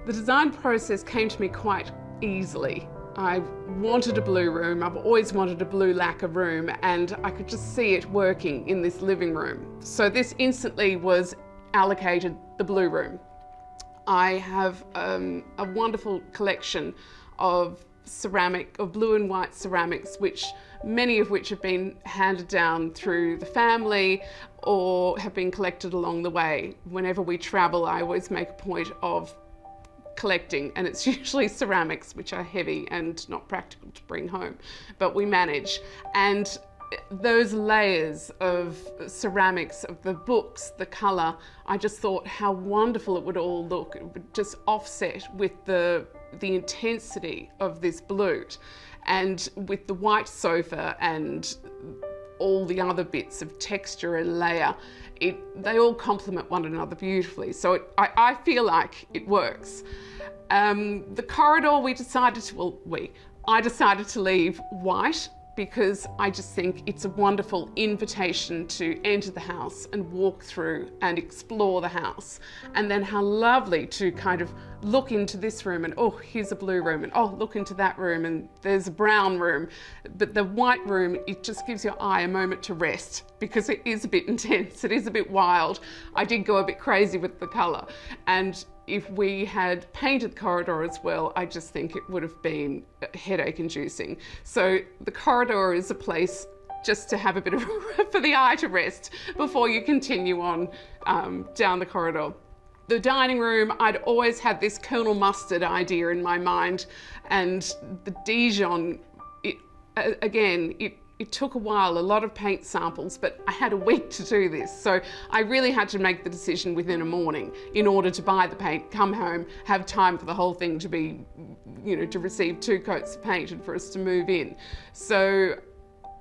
The design process came to me quite easily. I wanted a blue room, I've always wanted a blue lacquer room, and I could just see it working in this living room. So this instantly was allocated the blue room. I have a wonderful collection of blue and white ceramics, many of which have been handed down through the family or have been collected along the way. Whenever we travel, I always make a point of collecting, and it's usually ceramics, which are heavy and not practical to bring home, but we manage. And those layers of ceramics, of the books, the colour, I just thought how wonderful it would all look. It would just offset with the intensity of this blue, and with the white sofa and all the other bits of texture and layer, they all complement one another beautifully. So I feel like it works. The corridor I decided to leave white, because I just think it's a wonderful invitation to enter the house and walk through and explore the house. And then how lovely to kind of look into this room and, oh, here's a blue room, and oh, look into that room and there's a brown room. But the white room, it just gives your eye a moment to rest, because it is a bit intense, it is a bit wild. I did go a bit crazy with the colour, and if we had painted the corridor as well, I just think it would have been headache inducing. So the corridor is a place just to have a bit of for the eye to rest before you continue on down the corridor. The dining room, I'd always had this Colonel Mustard idea in my mind, and the Dijon, it took a while, a lot of paint samples, but I had a week to do this. So I really had to make the decision within a morning in order to buy the paint, come home, have time for the whole thing to be, to receive 2 coats of paint and for us to move in. So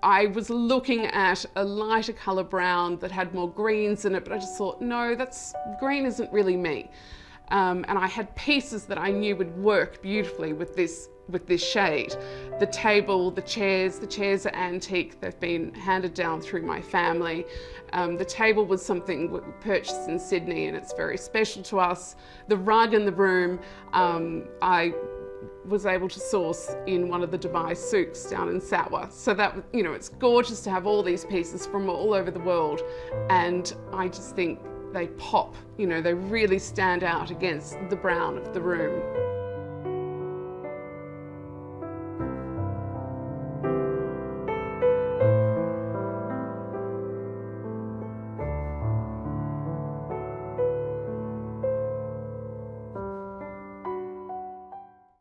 I was looking at a lighter colour brown that had more greens in it, but I just thought, no, green isn't really me. And I had pieces that I knew would work beautifully with this shade. The table, the chairs are antique. They've been handed down through my family. The table was something we purchased in Sydney, and it's very special to us. The rug in the room, I was able to source in one of the Dubai souks down in Satwa. So that, it's gorgeous to have all these pieces from all over the world, and I just think they pop, they really stand out against the brown of the room.